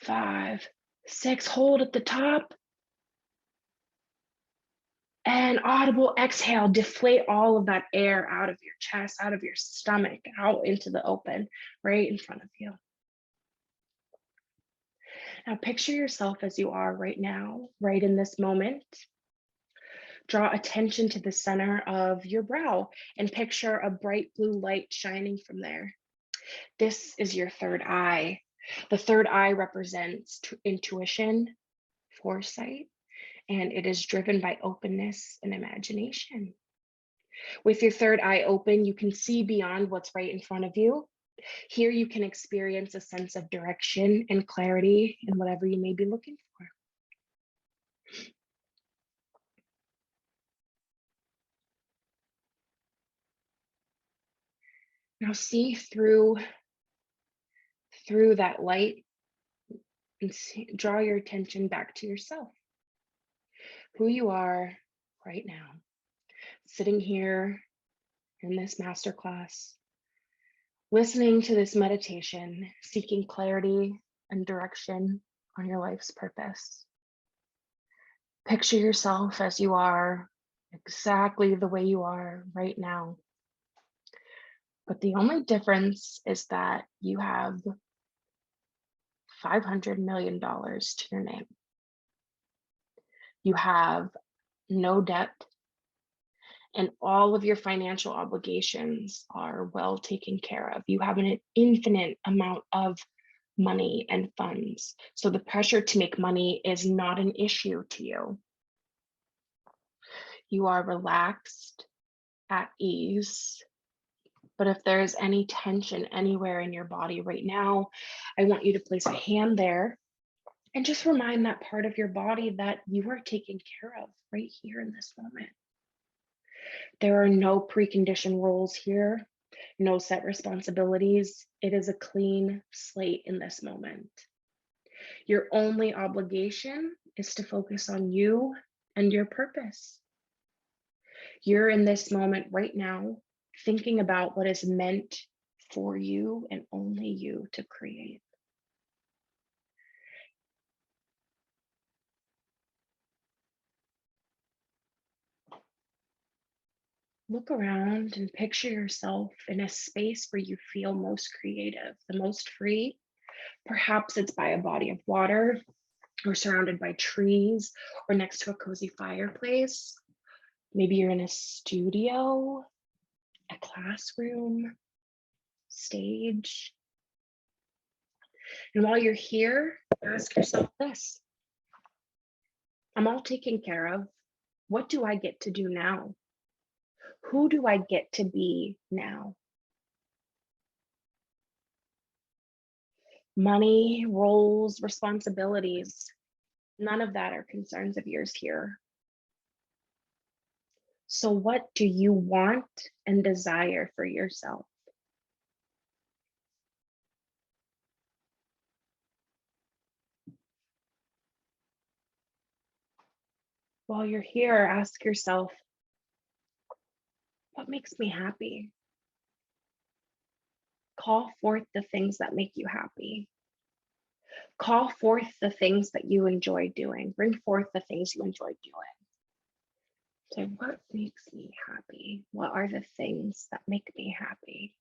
Speaker 1: 5, 6, hold at the top. And audible exhale, deflate all of that air out of your chest, out of your stomach, out into the open, right in front of you. Now picture yourself as you are right now, right in this moment. Draw attention to the center of your brow and picture a bright blue light shining from there. This is your third eye. The third eye represents intuition, foresight, and it is driven by openness and imagination. With your third eye open, you can see beyond what's right in front of you. Here you can experience a sense of direction and clarity in whatever you may be looking for. Now see through that light and draw your attention back to yourself, who you are right now, sitting here in this masterclass, listening to this meditation, seeking clarity and direction on your life's purpose. Picture yourself as you are, exactly the way you are right now. But the only difference is that you have $500 million to your name. You have no debt, and all of your financial obligations are well taken care of. You have an infinite amount of money and funds. So the pressure to make money is not an issue to you. You are relaxed, at ease. But if there is any tension anywhere in your body right now, I want you to place a hand there and just remind that part of your body that you are taken care of right here in this moment. There are no preconditioned roles here, no set responsibilities. It is a clean slate in this moment. Your only obligation is to focus on you and your purpose. You're in this moment right now, thinking about what is meant for you and only you to create. Look around and picture yourself in a space where you feel most creative, the most free. Perhaps it's by a body of water, or surrounded by trees, or next to a cozy fireplace. Maybe you're in a studio, a classroom, stage. And while you're here, ask yourself this: I'm all taken care of. What do I get to do now? Who do I get to be now? Money, roles, responsibilities, none of that are concerns of yours here. So what do you want and desire for yourself? While you're here, ask yourself, what makes me happy? Call forth the things that make you happy. Call forth the things that you enjoy doing. Bring forth the things you enjoy doing. So what makes me happy? What are the things that make me happy?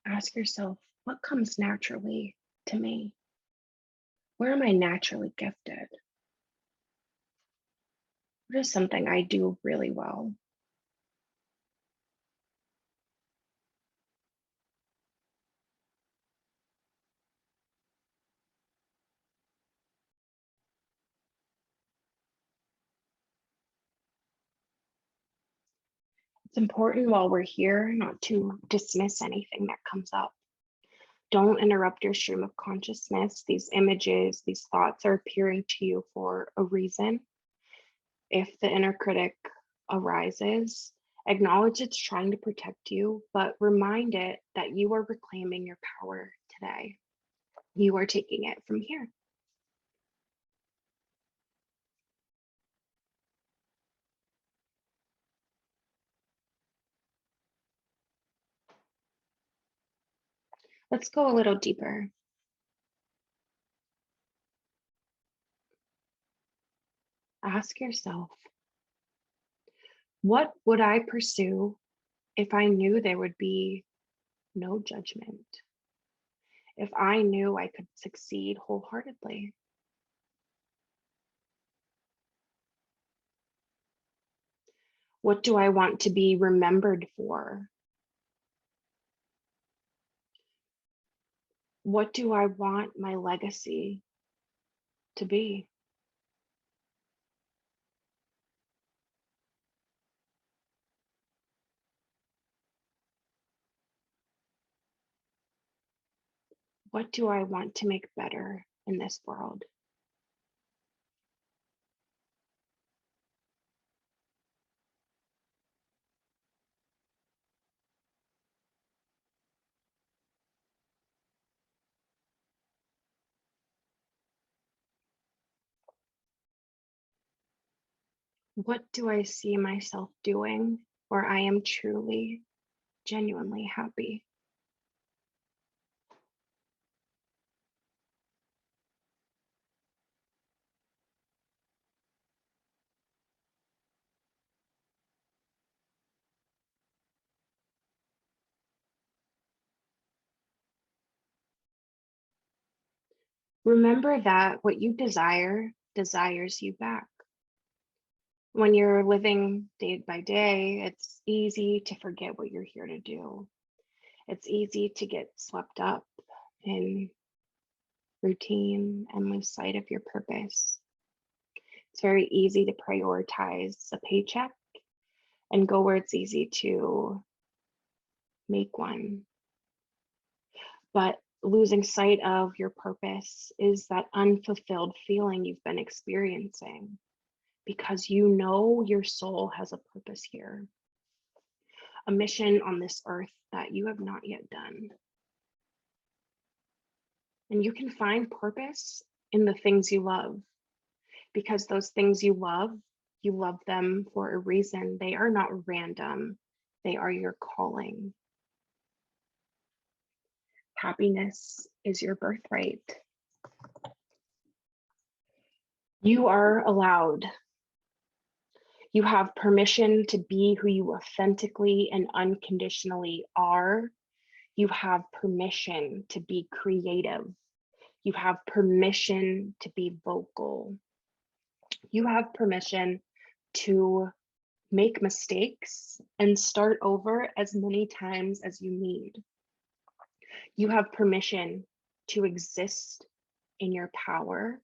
Speaker 1: Ask yourself, what comes naturally to me? Where am I naturally gifted? What is something I do really well? It's important while we're here not to dismiss anything that comes up. Don't interrupt your stream of consciousness. These images, these thoughts are appearing to you for a reason. If the inner critic arises, Acknowledge it's trying to protect you, but remind it that you are reclaiming your power today. You are taking it from here. Let's go a little deeper. Ask yourself, what would I pursue if I knew there would be no judgment? If I knew I could succeed wholeheartedly? What do I want to be remembered for? What do I want my legacy to be? What do I want to make better in this world? What do I see myself doing where I am truly, genuinely happy? Remember that what you desire desires you back. When you're living day by day, it's easy to forget what you're here to do. It's easy to get swept up in routine and lose sight of your purpose. It's very easy to prioritize a paycheck and go where it's easy to make one. But losing sight of your purpose is that unfulfilled feeling you've been experiencing because you know your soul has a purpose here, a mission on this earth that you have not yet done. And you can find purpose in the things you love, because those things you love them for a reason. They are not random, they are your calling. Happiness is your birthright. You are allowed. You have permission to be who you authentically and unconditionally are. You have permission to be creative. You have permission to be vocal. You have permission to make mistakes and start over as many times as you need. You have permission to exist in your power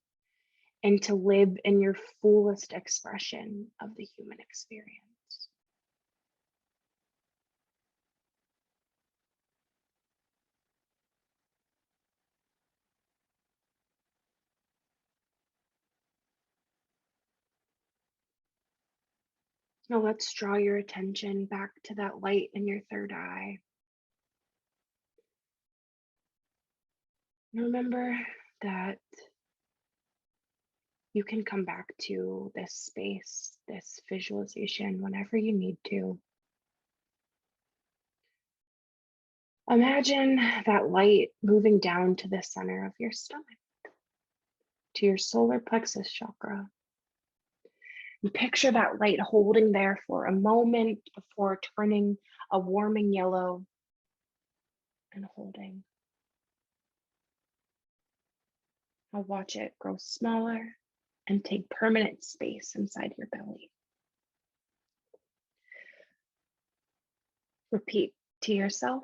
Speaker 1: and to live in your fullest expression of the human experience. Now let's draw your attention back to that light in your third eye. Remember that you can come back to this space, this visualization, whenever you need to. Imagine that light moving down to the center of your stomach, to your solar plexus chakra. And picture that light holding there for a moment before turning a warming yellow and holding. I'll watch it grow smaller and take permanent space inside your belly. Repeat to yourself,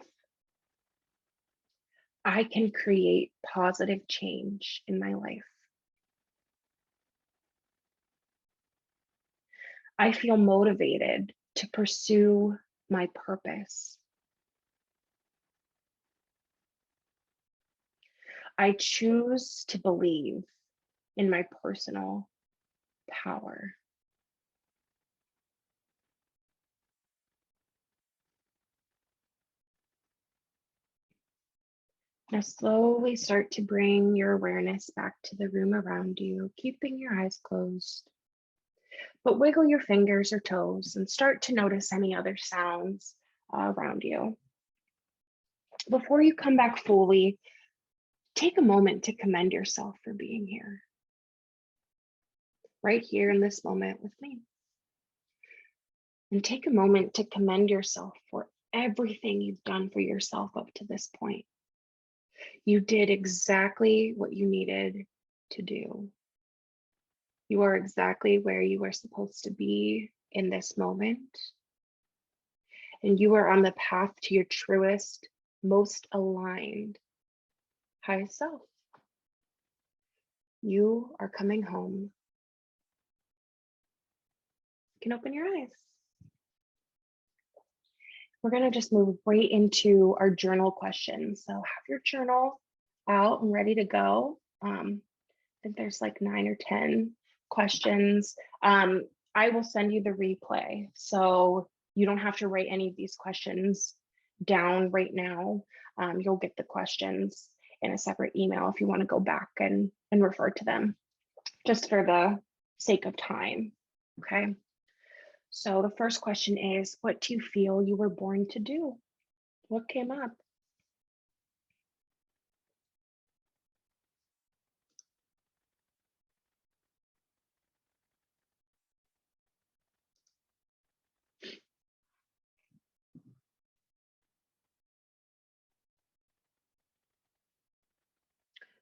Speaker 1: I can create positive change in my life. I feel motivated to pursue my purpose. I choose to believe in my personal power. Now slowly start to bring your awareness back to the room around you, keeping your eyes closed. But wiggle your fingers or toes and start to notice any other sounds around you. Before you come back fully, take a moment to commend yourself for being here, right here in this moment with me. And take a moment to commend yourself for everything you've done for yourself up to this point. You did exactly what you needed to do. You are exactly where you were supposed to be in this moment. And you are on the path to your truest, most aligned highest self. You are coming home. You can open your eyes. We're going to just move right into our journal questions. So have your journal out and ready to go. I think there's like 9 or 10 questions. I will send you the replay, so you don't have to write any of these questions down right now. You'll get the questions in a separate email if you want to go back and refer to them, just for the sake of time. Okay. So the first question is, what do you feel you were born to do? What came up?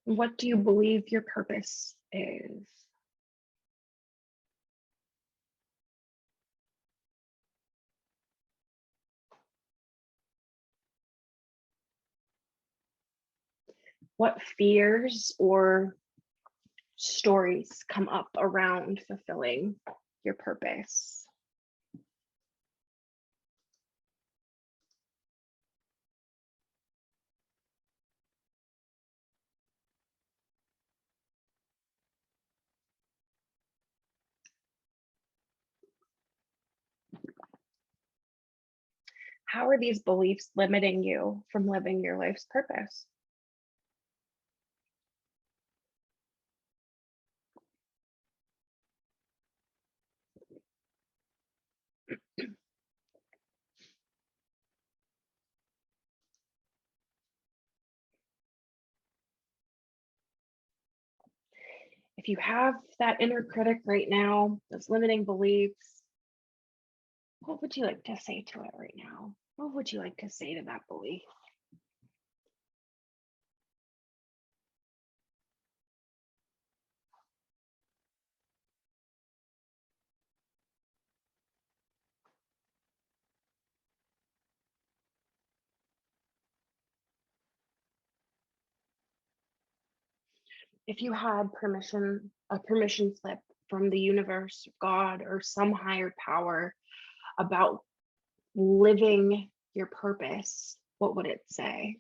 Speaker 1: What do you believe your purpose is? What fears or stories come up around fulfilling your purpose? How are these beliefs limiting you from living your life's purpose? If you have that inner critic right now, those limiting beliefs, what would you like to say to it right now? What would you like to say to that belief? If you had a permission slip from the universe, God, or some higher power about living your purpose, what would it say?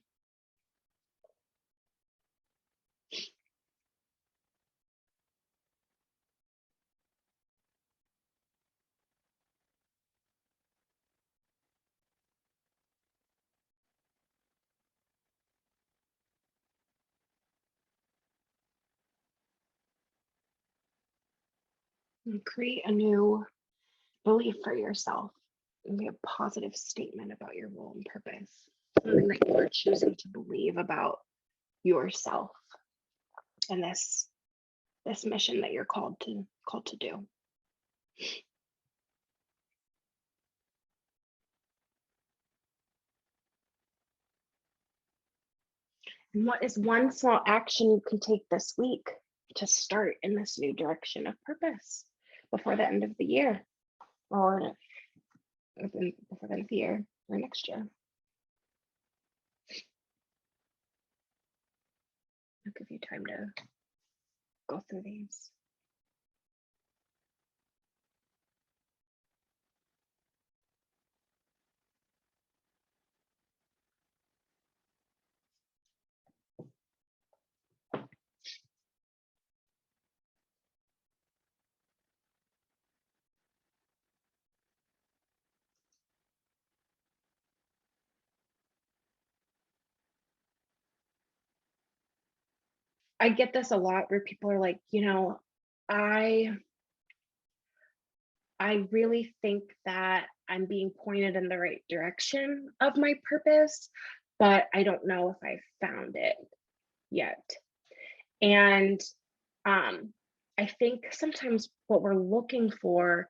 Speaker 1: And create a new belief for yourself. Be a positive statement about your role and purpose, something that you are choosing to believe about yourself and this mission that you're called to do. And what is one small action you can take this week to start in this new direction of purpose before the end of the year, or before the end of the year or next year? I'll give you time to go through these. I get this a lot where people are like, I I really think that I'm being pointed in the right direction of my purpose, but I don't know if I found it yet. And um, I think sometimes what we're looking for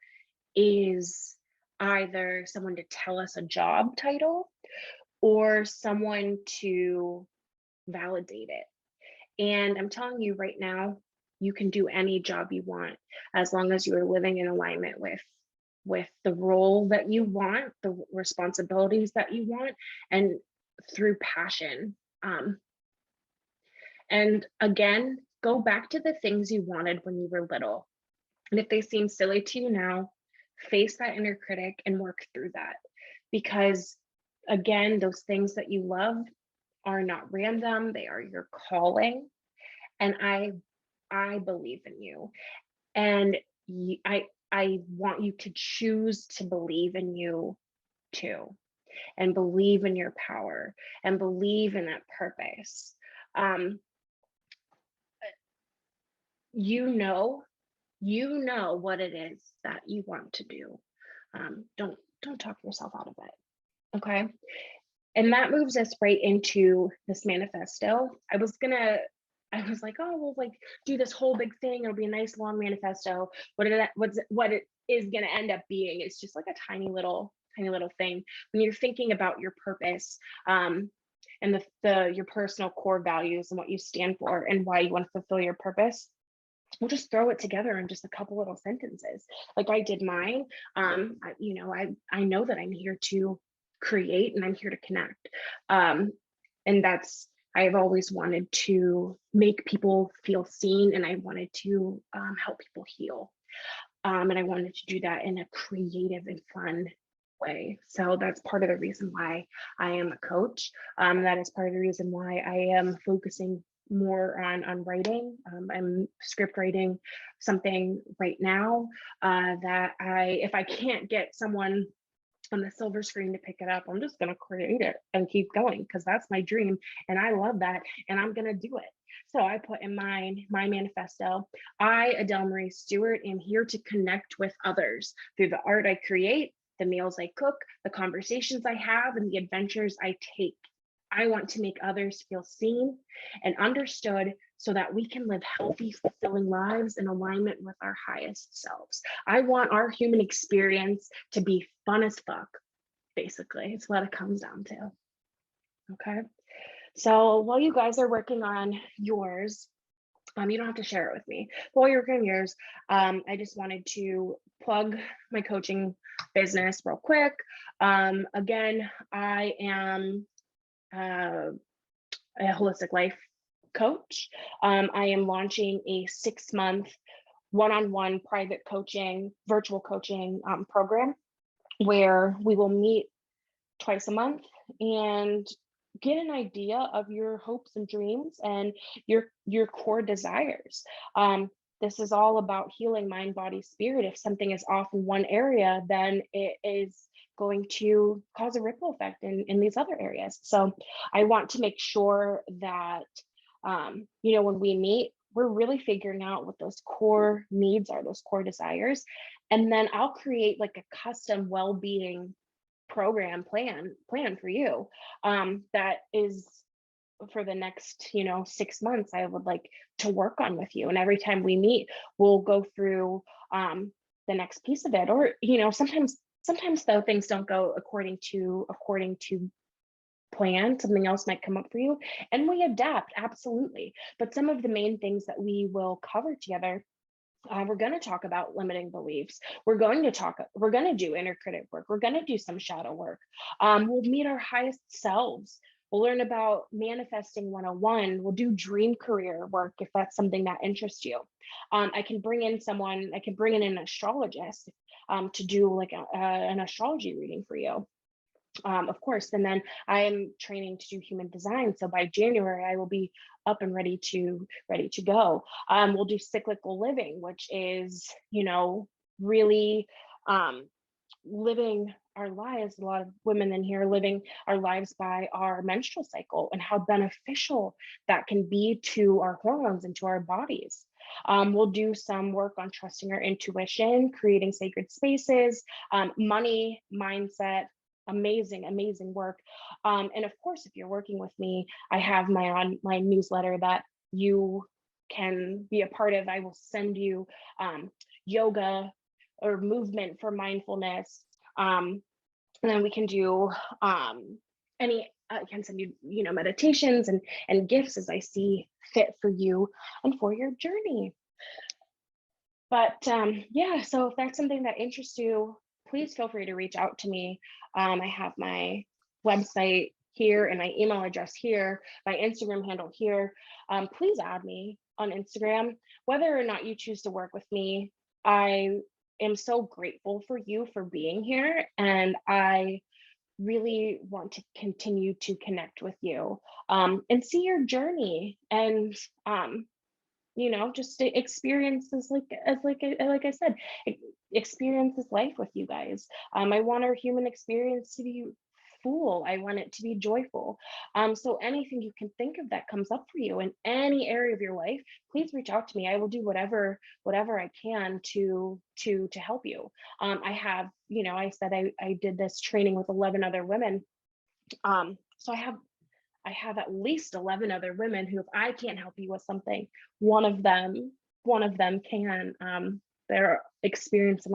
Speaker 1: is either someone to tell us a job title or someone to validate it. And I'm telling you right now, you can do any job you want as long as you are living in alignment with the role that you want, the responsibilities that you want, and through passion. And again, go back to the things you wanted when you were little. And if they seem silly to you now, face that inner critic and work through that. Because again, those things that you love are not random, they are your calling. And I believe in you. And I want you to choose to believe in you too, and believe in your power and believe in that purpose. Um, you know, you know what it is that you want to do. Don't talk yourself out of it. Okay. And that moves us right into this manifesto. I was like, oh, we'll like do this whole big thing. It'll be a nice long manifesto. What it is gonna end up being is just like a tiny little thing. When you're thinking about your purpose, and the your personal core values and what you stand for and why you want to fulfill your purpose, we'll just throw it together in just a couple little sentences. Like I did mine. I know that I'm here to create and I'm here to connect. And that's, I've always wanted to make people feel seen, and I wanted to help people heal. And I wanted to do that in a creative and fun way. So that's part of the reason why I am a coach. That is part of the reason why I am focusing more on writing. I'm script writing something right now that if I can't get someone on the silver screen to pick it up, I'm just going to create it and keep going because that's my dream. And I love that. And I'm going to do it. So I put in my manifesto, I, Adele Marie Stewart, am here to connect with others through the art I create, the meals I cook, the conversations I have, and the adventures I take. I want to make others feel seen and understood so that we can live healthy, fulfilling lives in alignment with our highest selves. I want our human experience to be fun as fuck, basically. It's what it comes down to. Okay. So while you guys are working on yours, you don't have to share it with me. While you're working on yours, I just wanted to plug my coaching business real quick. Again, I am a holistic life coach. I am launching a 6-month one-on-one private coaching, virtual coaching program where we will meet twice a month and get an idea of your hopes and dreams and your core desires. This is all about healing mind, body, spirit. If something is off in one area, then it is going to cause a ripple effect in these other areas. So I want to make sure that, when we meet, we're really figuring out what those core needs are, those core desires. And then I'll create like a custom well-being program plan for you that is for the next 6 months I would like to work on with you. And every time we meet, we'll go through the next piece of it. Or sometimes though things don't go according to plan, something else might come up for you and we adapt, absolutely. But some of the main things that we will cover together, we're going to talk about limiting beliefs. We're going to do inner critic work. We're going to do some shadow work. We'll meet our highest selves. We'll learn about manifesting 101. We'll do dream career work if that's something that interests you. I can bring in an astrologist to do like an astrology reading for you. Of course, and then I am training to do human design. So by January, I will be up and ready to go. We'll do cyclical living, which is, really living our lives, a lot of women in here living our lives by our menstrual cycle and how beneficial that can be to our hormones and to our bodies. We'll do some work on trusting our intuition, creating sacred spaces, money, mindset, amazing, amazing work. And of course, if you're working with me, I have my online newsletter that you can be a part of. I will send you yoga or movement for mindfulness. And then we can do I can send you, meditations and gifts as I see fit for you and for your journey. But yeah, so if that's something that interests you, please feel free to reach out to me. I have my website here and my email address here, my Instagram handle here. Please add me on Instagram. Whether or not you choose to work with me, I am so grateful for you for being here. And I really want to continue to connect with you and see your journey and just to experiences like I said, experiences life with you guys. I want our human experience to be full. I want it to be joyful. So anything you can think of that comes up for you in any area of your life, please reach out to me. I will do whatever I can to help you. I have, I said I did this training with 11 other women. So I have at least 11 other women who, if I can't help you with something, one of them can. They're experienced in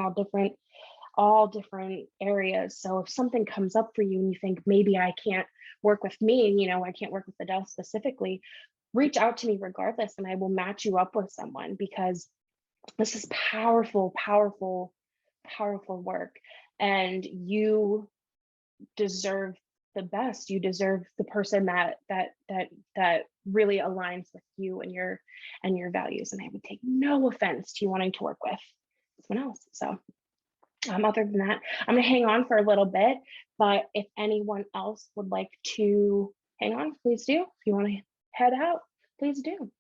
Speaker 1: all different areas. So if something comes up for you and you think maybe I can't work with me, I can't work with Adele specifically, reach out to me regardless, and I will match you up with someone, because this is powerful, powerful, powerful work, and you deserve the best. You deserve the person that really aligns with you and your values. And I would take no offense to you wanting to work with someone else. So other than that, I'm gonna hang on for a little bit, but if anyone else would like to hang on, please do. If you want to head out, please do.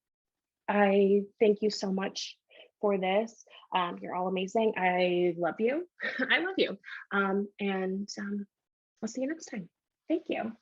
Speaker 1: I thank you so much for this. You're all amazing. I love you. I love you. And I'll see you next time. Thank you.